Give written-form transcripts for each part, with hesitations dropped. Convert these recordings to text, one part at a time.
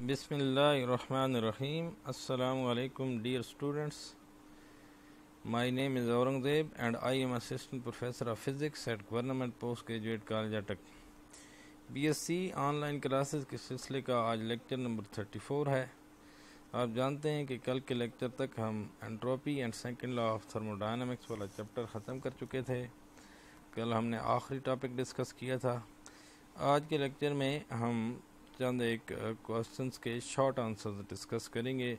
Bismillahirrahmanirrahim. Assalamu alaikum, dear students. My name is Aurangzeb and I am Assistant Professor of Physics at Government Postgraduate College Attak. BSc online classes के सिलसिले का आज lecture number 34 है। आप जानते हैं कि कल के लेक्चर तक हम entropy and second law of thermodynamics वाला चैप्टर ख़त्म कर चुके थे। कल हमने आखिरी टॉपिक डिस्कस किया था। आज के लेक्चर में हम चंद एक क्वेश्चंस के शॉर्ट आंसर्स डिस्कस करेंगे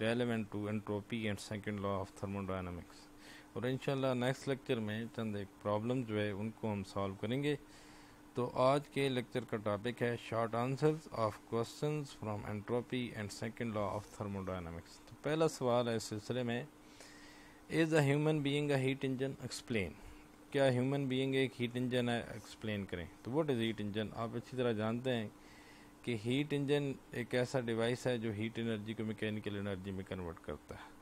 relevant to entropy and second law of thermodynamics, और इंशाल्लाह नेक्स्ट लेक्चर में चंद एक प्रॉब्लम जो है उनको हम सॉल्व करेंगे। तो आज के लेक्चर का टॉपिक है short answers of questions from entropy and second law of thermodynamics. तो पहला सवाल है इस सिलसिले में, is a human being a heat engine, explain. क्या ह्यूमन बीइंग एक हीट इंजन है, एक्सप्लेन करें। तो व्हाट इज़ हीट इंजन? आप अच्छी तरह जानते हैं कि हीट इंजन एक ऐसा डिवाइस है जो हीट एनर्जी को मैकेनिकल एनर्जी में कन्वर्ट करता है।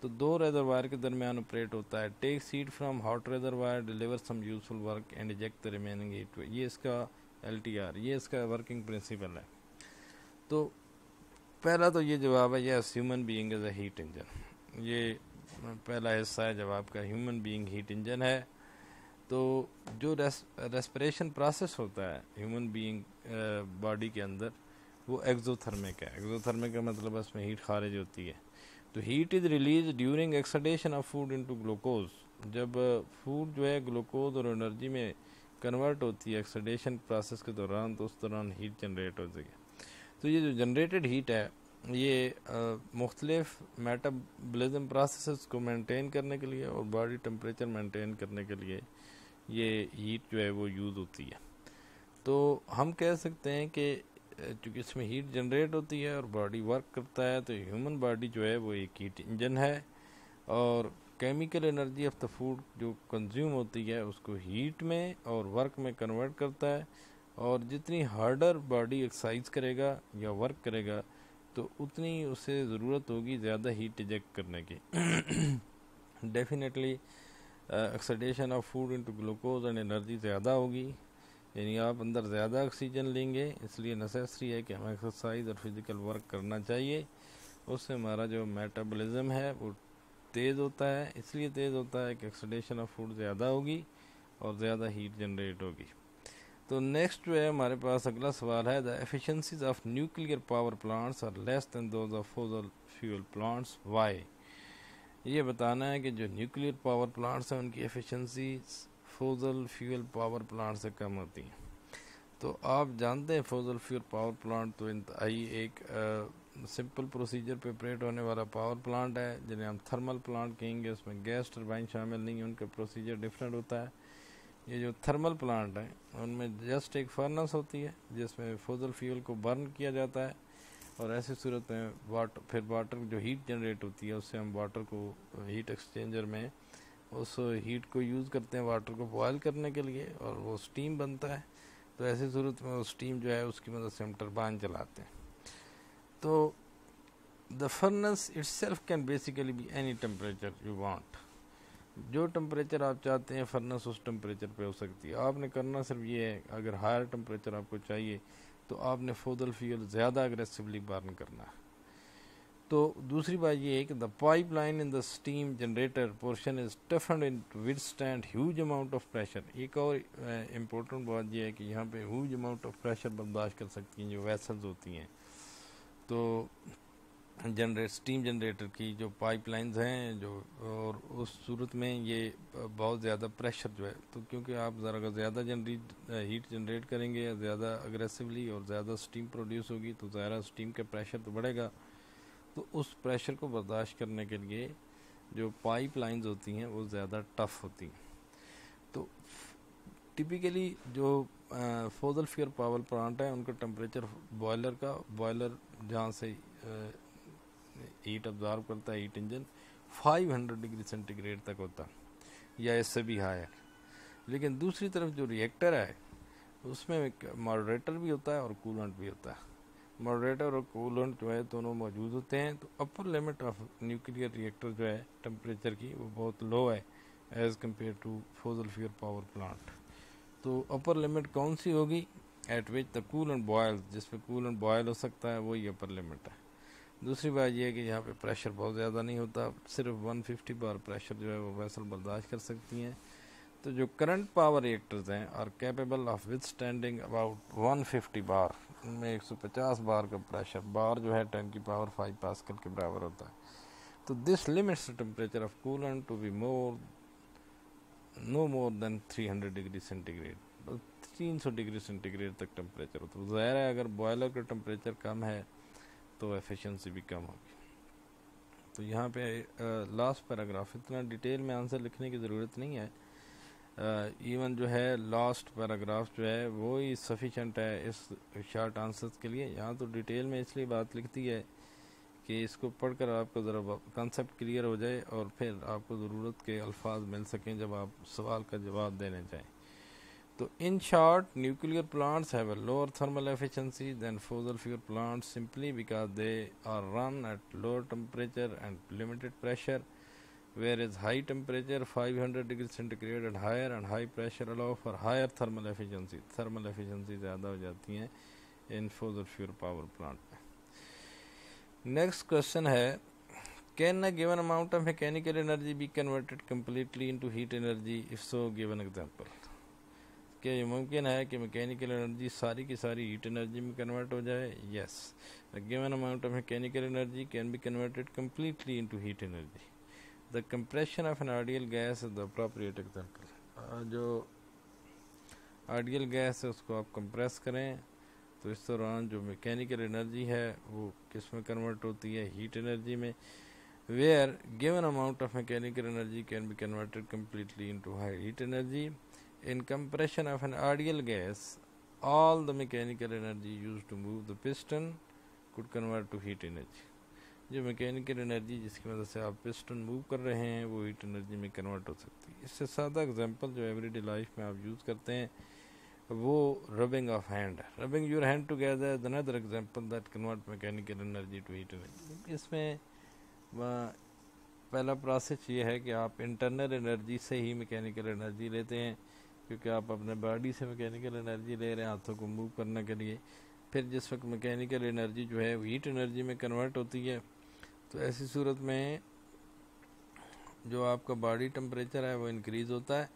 तो दो रेजरवायर के दरमियान ऑपरेट होता है। Take heat from hot reservoir, deliver some useful work and eject the remaining heat. ये इसका LTR, ये इसका वर्किंग प्रिंसिपल है। तो पहला तो ये जवाब है, yes human being is a heat engine. ये पहला हिस्सा है जवाब का, ह्यूमन बीइंग हीट इंजन है। तो जो रेस्पिरेशन प्रोसेस होता है ह्यूमन बीइंग बॉडी के अंदर, वो एक्सोथर्मिक है। एक्सोथर्मिक का मतलब है उसमें हीट खारिज होती है। तो heat is release during oxidation of food into glucose. जब फूड जो है ग्लूकोज और एनर्जी में कन्वर्ट होती है एक्सडेशन प्रोसेस के दौरान, तो उस दौरान हीट जनरेट होती है। तो ये जो जनरेटेड हीट है ये मुख्तलिफ मेटाबॉलिज्म प्रोसेस को मेंटेन करने के लिए और बॉडी टेम्परेचर मेंटेन करने के लिए ये हीट जो है वो यूज़ होती है। तो हम कह सकते हैं कि चूँकि इसमें हीट जनरेट होती है और बॉडी वर्क करता है, तो ह्यूमन बॉडी जो है वो एक हीट इंजन है। और chemical energy of the food जो कंज्यूम होती है उसको हीट में और वर्क में कन्वर्ट करता है। और जितनी हार्डर बॉडी एक्सरसाइज करेगा या वर्क करेगा, तो उतनी उसे ज़रूरत होगी ज़्यादा हीट इजेक्ट करने की। Definitely oxidation of food into glucose and energy ज़्यादा होगी, यानी आप अंदर ज़्यादा ऑक्सीजन लेंगे। इसलिए नेसेसरी है कि हमें एक्सरसाइज और फिज़िकल वर्क करना चाहिए। उससे हमारा जो मेटाबॉलिज्म है वो तेज़ होता है। इसलिए तेज़ होता है कि ऑक्सीडेशन ऑफ फूड ज़्यादा होगी और ज़्यादा हीट जनरेट होगी। तो नेक्स्ट जो है हमारे पास अगला सवाल है, the efficiencies of nuclear power plants are less than those of fossil fuel plants, why. ये बताना है कि जो न्यूक्लियर पावर प्लांट्स हैं उनकी efficiency fossil fuel power plant से कम होती है। तो आप जानते हैं फॉसिल फ्यूल पावर प्लांट तो इंतहाई एक सिंपल प्रोसीजर पे ऑपरेट होने वाला पावर प्लांट है, जिन्हें हम थर्मल प्लांट कहेंगे। उसमें गैस टरबाइन शामिल नहीं है, उनका प्रोसीजर डिफरेंट होता है। ये जो थर्मल प्लांट है उनमें जस्ट एक फर्नेस होती है जिसमें फॉसिल फ्यूल को बर्न किया जाता है, और ऐसी सूरत में फिर वाटर जो हीट जनरेट होती है उससे हम वाटर को हीट एक्सचेंजर में उस हीट को यूज़ करते हैं वाटर को बॉयल करने के लिए, और वो स्टीम बनता है। तो ऐसी सूरत में वो स्टीम जो है उसकी मदद से हम टरबाइन चलाते हैं। तो the furnace itself can basically be any temperature you want. जो टेम्परेचर आप चाहते हैं फर्नेस उस टेम्परेचर पे हो सकती है। आपने करना सिर्फ ये है, अगर हायर टेम्परेचर आपको चाहिए तो आपने फॉसिल फ्यूल ज़्यादा अग्रेसिवली बर्न करना है। तो दूसरी बात ये है कि the pipeline in the steam generator portion is toughened in to withstand huge amount of pressure. एक और इम्पोर्टेंट बात यह है कि यहाँ पे ह्यूज अमाउंट ऑफ प्रेशर बर्दाश्त कर सकती हैं जो वेसल्स होती हैं। तो स्टीम जनरेटर की जो पाइपलाइंस हैं जो, और उस सूरत में ये बहुत ज़्यादा प्रेशर जो है, तो क्योंकि आप ज़रा ज़्यादा हीट जनरेट करेंगे या ज़्यादा अग्रेसिवली और ज़्यादा स्टीम प्रोड्यूस होगी, तो ज़्यादा स्टीम का प्रेशर तो बढ़ेगा। तो उस प्रेशर को बर्दाश्त करने के लिए जो पाइपलाइंस होती हैं वो ज़्यादा टफ होती हैं। तो टिपिकली जो फॉसिल फ्यूल पावर प्लांट है उनका टेम्परेचर बॉयलर जहाँ से हीट अब्जॉर्ब करता है हीट इंजन 500 डिग्री सेंटीग्रेड तक होता है या इससे भी हायर। लेकिन दूसरी तरफ जो रिएक्टर है उसमें एक मॉडरेटर भी होता है और कूलेंट भी होता है। मॉडरेटर और कूलेंट जो है दोनों मौजूद होते हैं। तो upper limit of nuclear reactor जो है टेम्परेचर की वो बहुत लो है as compare to fossil fuel power plant. तो अपर लिमिट कौन सी होगी? At which the coolant boil, जिसमें कूलेंट बॉयल हो सकता है, वही अपर लिमिट है। दूसरी बात यह है कि यहाँ पे प्रेशर बहुत ज़्यादा नहीं होता, सिर्फ 150 बार प्रेशर जो है वो वेसल बर्दाश्त कर सकती हैं। तो जो करंट पावर रिएक्टर्स हैं are capable of withstanding about 150 bar, उनमें 150 बार का प्रेशर, बार जो है 10 की पावर 5 पास्कल के बराबर होता है। तो this limits the temperature of coolant to be no more than 300 degree centigrade, 300 degree centigrade तक टेम्परेचर होता है। तो ज़ाहिर है अगर बॉयलर का टेम्परेचर कम है तो एफिशिएंसी भी कम होगी। तो यहाँ पे लास्ट पैराग्राफ, इतना डिटेल में आंसर लिखने की ज़रूरत नहीं है, इवन जो है लास्ट पैराग्राफ जो है वो ही सफिशेंट है इस शॉर्ट आंसर्स के लिए। यहाँ तो डिटेल में इसलिए बात लिखती है कि इसको पढ़कर आपको ज़रा कंसेप्ट क्लियर हो जाए और फिर आपको ज़रूरत के अल्फाज मिल सकें जब आप सवाल का जवाब देने जाएं। तो in short, nuclear plants have a lower thermal efficiency than fossil fuel plants simply because they are run at lower temperature and limited pressure, whereas high temperature 500 degree centigrade and higher and high pressure allow for higher thermal efficiency, thermal efficiency ज़्यादा हो जाती हैं इन fossil fuel power plant में। Next question है, can a given amount of mechanical energy B converted completely into heat energy, if so given example. क्या ये मुमकिन है कि मैकेनिकल एनर्जी सारी की सारी हीट एनर्जी में कन्वर्ट हो जाए? Yes, the given amount of mechanical energy can be converted completely into heat energy. The compression of an ideal gas is the appropriate example. जो आइडियल गैस है उसको आप कंप्रेस करें तो इस दौरान जो मैकेनिकल एनर्जी है वो किस में कन्वर्ट होती है? हीट एनर्जी में। Where given amount of mechanical energy can be converted completely into high heat energy. In compression of an ideal gas all the mechanical energy used to move the piston could convert to heat energy. जो mechanical energy जिसकी मदद से आप piston move कर रहे हैं वो heat energy में कन्वर्ट हो सकती है। इससे सादा एग्जांपल जो एवरीडे लाइफ में आप यूज़ करते हैं वो rubbing of hand, rubbing your hand together is another example that convert mechanical energy to heat energy. इसमें पहला प्रोसेस ये है कि आप इंटरनल एनर्जी से ही मैकेनिकल एनर्जी लेते हैं, क्योंकि आप अपने बॉडी से मैकेनिकल एनर्जी ले रहे हैं हाथों को मूव करने के लिए। फिर जिस वक्त मैकेनिकल एनर्जी जो है हीट एनर्जी में कन्वर्ट होती है तो ऐसी सूरत में जो आपका बॉडी टेम्परेचर है वो इंक्रीज़ होता है,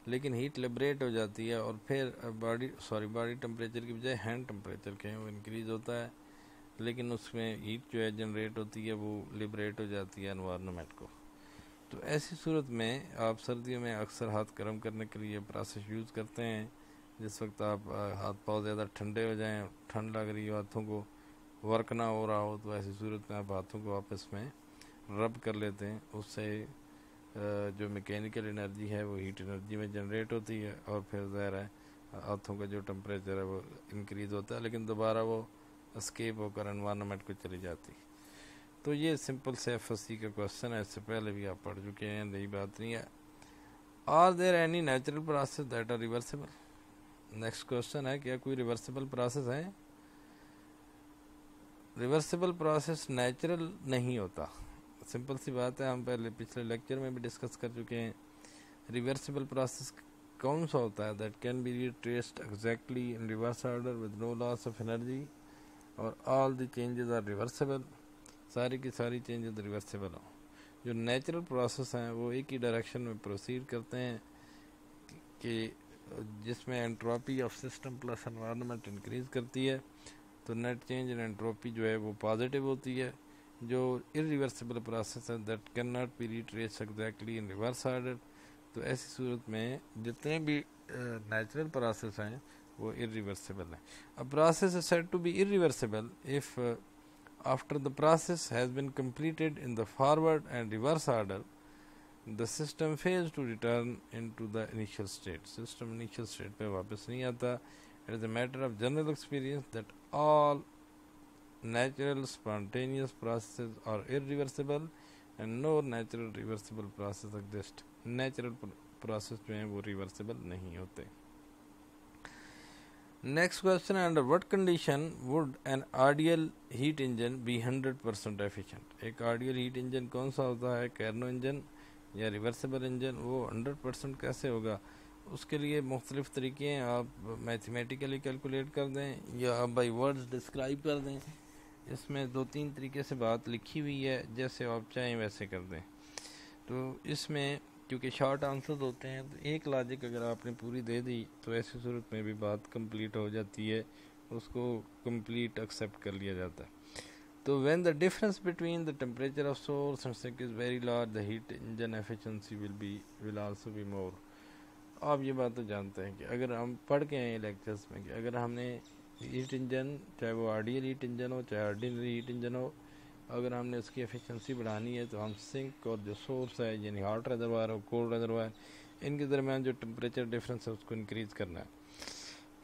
लेकिन हीट लिबरेट हो जाती है और फिर बॉडी टेम्परेचर की बजाय हैंड टेम्परेचर के हैं वो इंक्रीज़ होता है, लेकिन उसमें हीट जो है जनरेट होती है वो लिबरेट हो जाती है एनवायरनमेंट को। तो ऐसी सूरत में आप सर्दियों में अक्सर हाथ गर्म करने के लिए प्रोसेस यूज़ करते हैं। जिस वक्त आप हाथ बहुत ज़्यादा ठंडे हो जाएं, ठंड लग रही हो, हाथों को वर्क ना हो रहा हो, तो ऐसी सूरत में आप हाथों को आपस में रब कर लेते हैं। उससे जो मैकेनिकल एनर्जी है वो हीट एनर्जी में जनरेट होती है और फिर ज़ाहिर है हाथों का जो टेम्परेचर है वो इंक्रीज़ होता है, लेकिन दोबारा वो एस्केप होकर एनवायरनमेंट को चली जाती है। तो ये सिंपल से एफएससी का क्वेश्चन है, इससे पहले भी आप पढ़ चुके हैं, नई बात नहीं है। Are there any natural process that are reversible? Next question है, क्या कोई रिवर्सिबल प्रोसेस है? रिवर्सिबल प्रोसेस नेचुरल नहीं होता, सिंपल सी बात है, हम पहले पिछले लेक्चर में भी डिस्कस कर चुके हैं। रिवर्सिबल प्रोसेस कौन सा होता है? That can be retraced exactly in reverse order with no loss of energy और all the changes are reversible, सारी की सारी चेंजेस रिवर्सिबल हो। जो नेचुरल प्रोसेस हैं वो एक ही डायरेक्शन में प्रोसीड करते हैं कि जिसमें entropy of system plus environment increase करती है, तो नेट चेंज इन एंट्रोपी जो है वो पॉजिटिव होती है। जो इरिवर्सिबल प्रोसेस है that can not be retrace exactly in reverse order, तो ऐसी सूरत में जितने भी नेचुरल प्रोसेस हैं वो इरिवर्सिबल हैं। A process is said to be irreversible if after the process has been completed in the forward and reverse order the system fails to return into the initial state. System initial state पे वापस नहीं आता. It is a matter of general experience that all natural spontaneous processes are irreversible and no natural reversible process exist. Natural process जो हैं वो reversible नहीं होते. Next question, under what condition would an ideal heat engine be 100% efficient? एक ideal heat engine कौन सा होता है? Carnot engine या रिवर्सिबल इंजन? वो 100% कैसे होगा? उसके लिए मुख्तलिफ़ तरीके हैं, आप मैथमेटिकली कैलकुलेट कर दें या आप बाई वर्ड्स डिस्क्राइब कर दें। इसमें 2-3 तरीके से बात लिखी हुई है, जैसे आप चाहें वैसे कर दें। तो इसमें क्योंकि शॉर्ट आंसर्स होते हैं, तो एक लॉजिक अगर आपने पूरी दे दी तो ऐसी सूरत में भी बात कंप्लीट हो जाती है, उसको कंप्लीट एक्सेप्ट कर लिया जाता है। तो when the difference between the temperature of source and sink is very large, the heat engine efficiency will also be more. आप ये बात तो जानते हैं कि अगर हम पढ़ के आए लेक्चर्स में कि अगर हमने हीट इंजन, चाहे वो आइडियल हीट इंजन हो चाहे ऑर्डिनरी हीट इंजन हो, अगर हमने उसकी एफिशिएंसी बढ़ानी है तो हम सिंक और जो सोर्स है यानी हॉट रेजरवायर और कोल्ड रेजरवायर, इनके दरमियान जो टेम्परेचर डिफरेंस है उसको इंक्रीज़ करना है।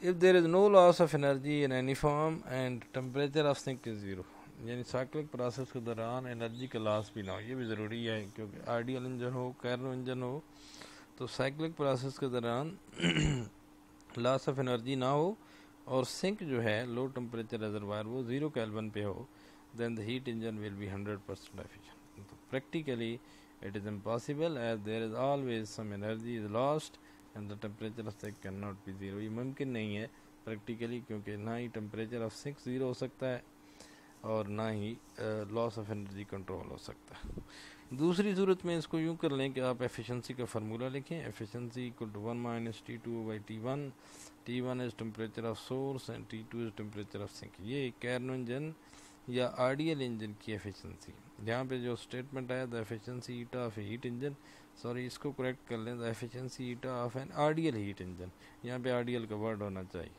If there is no loss of energy in any form and temperature of sink is zero, यानी साइक्लिक प्रोसेस के दौरान एनर्जी का लॉस भी ना हो, ये भी ज़रूरी है, क्योंकि आइडियल इंजन हो, कैर्नो इंजन हो, तो साइक्लिक प्रोसेस के दौरान लॉस ऑफ एनर्जी ना हो और सिंक जो है लो टेम्परेचर रिजर्वायर वो 0 केल्विन पे हो, then the heat engine will be 100% efficient. So practically it is impossible as there is always some energy is lost and the temperature of sink cannot be zero. ये मुमकिन नहीं है practically, क्योंकि ना ही temperature of sink zero हो सकता है और ना ही लॉस ऑफ एनर्जी कंट्रोल हो सकता है। दूसरी सूरत में इसको यूँ कर लें कि आप एफिशिएंसी का फार्मूला लिखें, efficiency equal to 1 - T2/T1, T1 is temperature of source and T2 is temperature of sink. ये कैर्नो इंजन या आइडियल इंजन की एफिशिएंसी, यहाँ पे जो स्टेटमेंट आया the efficiency eta of heat engine, sorry इसको करेक्ट कर लें, the efficiency eta of an ideal heat engine, यहाँ पे आइडियल का वर्ड होना चाहिए।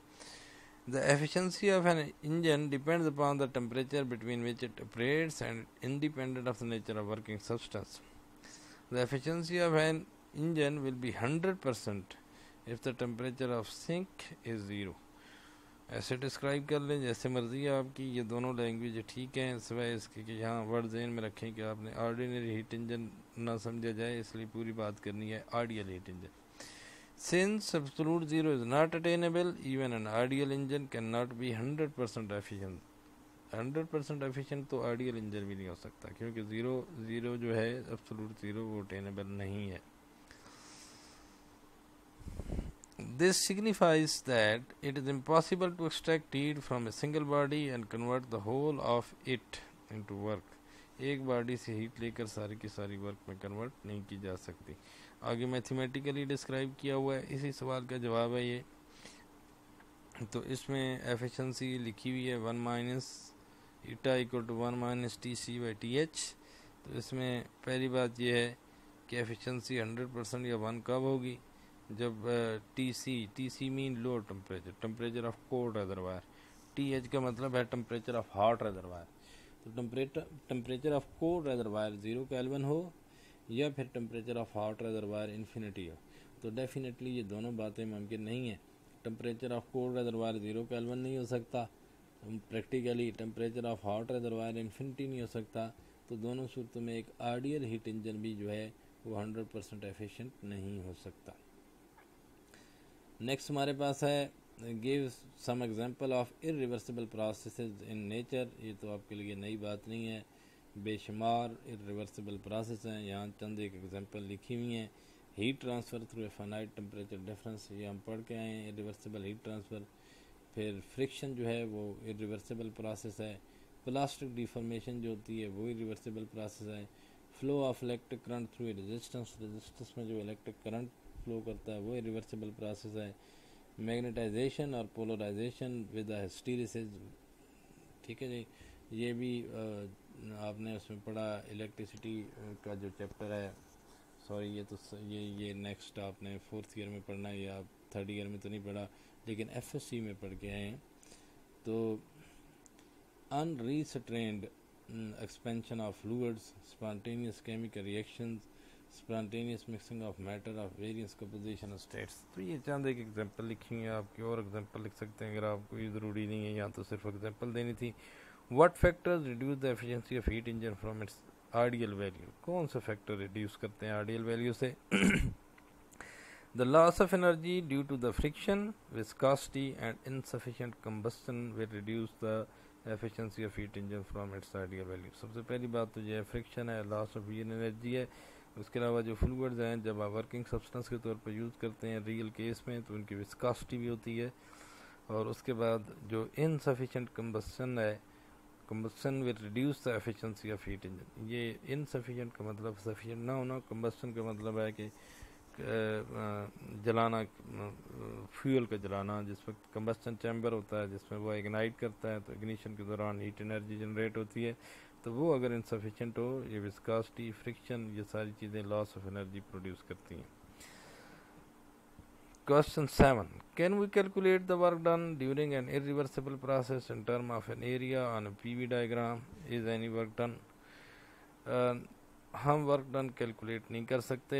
The efficiency of an engine depends upon the temperature between which it operates and independent of the nature of working substance. The efficiency of an engine will be 100% if the temperature of sink is 0. ऐसे describe कर लें जैसे मर्ज़ी है आपकी, ये दोनों language ठीक हैं, सिवाय इसके कि यहाँ वर्ड ज़हन में रखें कि आपने ऑर्डिनरी हीट इंजन ना समझा जाए, इसलिए पूरी बात करनी है ideal heat engine. Since absolute zero is not attainable, even an ideal engine cannot be 100% efficient. 100% efficient तो आइडियल इंजन भी नहीं हो सकता, क्योंकि ज़ीरो जो है एब्सोल्यूट ज़ीरो वो अटेनेबल नहीं है। This signifies that it is impossible to extract heat from a single body and convert the whole of it into work. एक बॉडी से हीट लेकर सारी की सारी वर्क में कन्वर्ट नहीं की जा सकती। आगे मैथमेटिकली डिस्क्राइब किया हुआ है, इसी सवाल का जवाब है ये। तो इसमें एफिशिएंसी लिखी हुई है 1 - ईटा इक्वल टू 1 - Tc/Th। तो इसमें पहली बात यह है कि एफिशिएंसी 100% या 1 कब होगी, जब T C mean low temperature of cold reservoir, Th का मतलब है टेम्परेचर ऑफ हॉट रेजरवायर। तो temperature of cold reservoir 0 kelvin हो या फिर temperature of hot reservoir infinity हो, तो डेफिनेटली ये दोनों बातें मुमकिन नहीं है। Temperature of cold reservoir 0 kelvin नहीं हो सकता, practically temperature of hot reservoir infinity नहीं हो सकता, तो दोनों सूरतों में एक आइडियल हीट इंजन भी जो है वो 100% एफिशिएंट नहीं हो सकता। नेक्स्ट हमारे पास है give some example of irreversible processes in nature. ये तो आपके लिए नई बात नहीं है, बेशुमार इरिवर्सिबल प्रोसेस हैं, यहाँ चंद एक एग्जांपल लिखी हुई हैं। Heat transfer through a finite temperature difference, ये हम पढ़ के आए हैं, इरिवर्सिबल हीट ट्रांसफ़र। फिर फ्रिक्शन जो है वो इरिवर्सिबल प्रोसेस है। प्लास्टिक डिफॉर्मेशन जो होती है वो इरिवर्सिबल प्रोसेस है। Flow of electric current through resistance में जो इलेक्ट्रिक करंट फ्लो करता है वो इरिवर्सिबल प्रोसेस है। मैग्नेटाइजेशन और पोलराइजेशन विद हिस्टेरिसिस, ठीक है जी, ये भी आपने उसमें पढ़ा, इलेक्ट्रिसिटी का जो चैप्टर है, सॉरी ये नेक्स्ट आपने 4th ईयर में पढ़ना है, या आप 3rd ईयर में तो नहीं पढ़ा, लेकिन FSC में पढ़ के आए हैं। तो अनरीस्ट्रेन्ड expansion of fluids, spontaneous chemical reactions, spontaneous mixing of matter of various composition of states। तो ये चंद एक एग्जांपल लिखेंगे, आपकी और एग्जांपल लिख सकते हैं अगर आपको ये ज़रूरी नहीं है, यहाँ तो सिर्फ एग्जांपल देनी थी। What factors reduce the efficiency of heat engine from its ideal value? कौन से फैक्टर रिड्यूस करते हैं आइडियल वैल्यू से? The loss of energy due to the friction, viscosity and insufficient combustion will reduce the efficiency of heat engine from its ideal value। सबसे पहली बात तो ये फ्रिक्शन है, लॉस ऑफ हीट एनर्जी है, उसके अलावा जो फ्लूइड्स हैं जब आप वर्किंग सब्सटेंस के तौर पर यूज़ करते हैं रियल केस में तो उनकी विस्कोसिटी भी होती है। और उसके बाद जो इनसफिशिएंट कंबस्शन है, combustion will reduce the efficiency of heat engine. ये इनसफिशिएंट का मतलब सफिशिएंट ना होना, कंबस्शन का मतलब है कि जलाना, फ्यूल का जलाना। जिस वक्त कंबस्शन चैम्बर होता है जिसमें वो इग्नाइट करता है तो इग्निशन के दौरान हीट एनर्जी जनरेट होती है, तो वो अगर इनसफिशिएंट हो, ये विस्कोसिटी, फ्रिक्शन, ये सारी चीज़ें लॉस ऑफ एनर्जी प्रोड्यूस करती हैं। Question 7. Can we calculate the work done during an irreversible process in terms of an area on a PV diagram? Is any work done? हम work done calculate नहीं कर सकते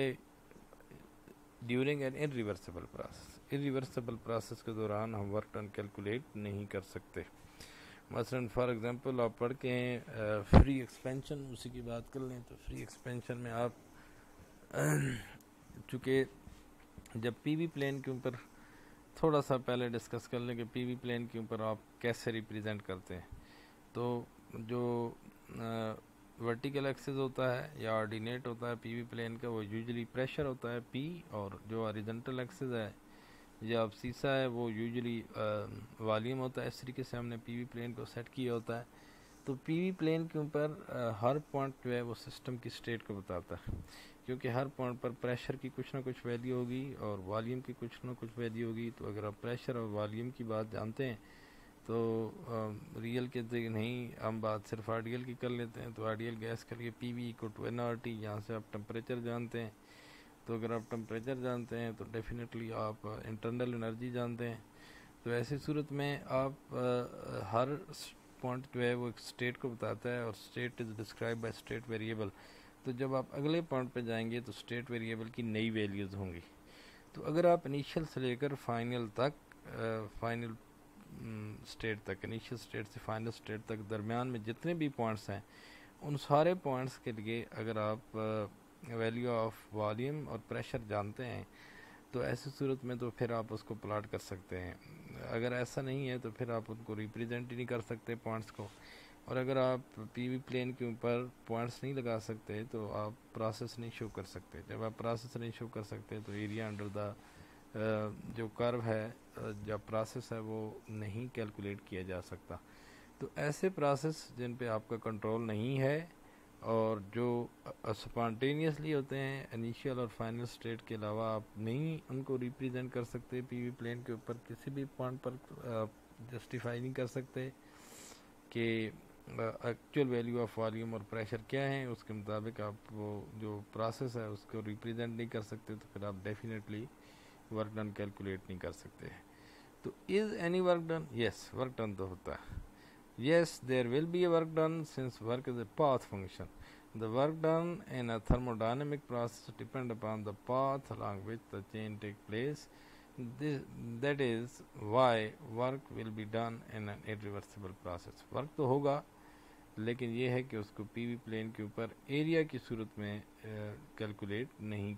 during an irreversible process. Irreversible process के दौरान हम work done calculate नहीं कर सकते। मसलन फॉर एग्जांपल आप पढ़ के फ्री एक्सपेंशन, उसी की बात कर लें तो फ्री एक्सपेंशन में आप चूँकि जब पीवी प्लेन के ऊपर थोड़ा सा पहले डिस्कस कर लें कि पीवी प्लेन के ऊपर आप कैसे रिप्रेजेंट करते हैं, तो जो वर्टिकल एक्सिस होता है या ऑर्डिनेट होता है पीवी प्लेन का, वो यूजुअली प्रेशर होता है पी, और जो हॉरिजॉन्टल एक्सिस है या अब सीसा है वो यूजुअली वॉल्यूम होता है। इस तरीके से हमने पीवी प्लेन को सेट किया होता है। तो पीवी प्लेन के ऊपर हर पॉइंट जो है वो सिस्टम की स्टेट को बताता है, क्योंकि हर पॉइंट पर प्रेशर की कुछ ना कुछ वैल्यू होगी और वॉल्यूम की कुछ ना कुछ वैल्यू होगी। तो अगर आप प्रेशर और वॉल्यूम की बात जानते हैं तो रियल के नहीं, हम बात सिर्फ आइडियल की कर लेते हैं। तो आइडियल गैस के लिए पीवी इक्वल टू एनआरटी, यहाँ से आप टेम्परेचर जानते हैं। तो अगर आप टेम्परेचर जानते हैं तो डेफिनेटली आप इंटरनल एनर्जी जानते हैं। तो ऐसी सूरत में आप हर पॉइंट जो है वो एक स्टेट को बताता है, और state is describe by state variable. तो जब आप अगले पॉइंट पे जाएंगे तो स्टेट वेरिएबल की नई वैल्यूज़ होंगी। तो अगर आप इनिशियल से लेकर फाइनल तक, फाइनल स्टेट तक, इनिशियल स्टेट से फाइनल स्टेट तक दरमियान में जितने भी पॉइंट्स हैं, उन सारे पॉइंट्स के लिए अगर आप वैल्यू ऑफ वॉल्यूम और प्रेशर जानते हैं तो ऐसी सूरत में तो फिर आप उसको प्लॉट कर सकते हैं। अगर ऐसा नहीं है तो फिर आप उनको रिप्रेजेंट ही नहीं कर सकते पॉइंट्स को। और अगर आप पीवी प्लेन के ऊपर पॉइंट्स नहीं लगा सकते तो आप प्रोसेस नहीं शो कर सकते। जब आप प्रोसेस नहीं शो कर सकते तो एरिया अंडर द जो कर्व है, जो प्रोसेस है, वो नहीं कैलकुलेट किया जा सकता। तो ऐसे प्रोसेस जिन पे आपका कंट्रोल नहीं है और जो स्पॉन्टेनियसली होते हैं, इनिशियल और फाइनल स्टेट के अलावा आप नहीं उनको रिप्रेजेंट कर सकते पीवी प्लेन के ऊपर, किसी भी पॉइंट पर जस्टिफाई नहीं कर सकते कि एक्चुअल वैल्यू ऑफ वॉल्यूम और प्रेशर क्या है, उसके मुताबिक आप वो जो प्रोसेस है उसको रिप्रेजेंट नहीं कर सकते। तो फिर आप डेफिनेटली वर्क डन कैलकुलेट नहीं कर सकते। तो is any work done? Yes, work done तो होता है। Yes, there will be a work done since work is a path function. The work done in a thermodynamic process depend upon the path along which the chain take place. That is why work will be done in an irreversible process. Work तो होगा, लेकिन ये है कि उसको PV plane के ऊपर area की सूरत में कैलकुलेट नहीं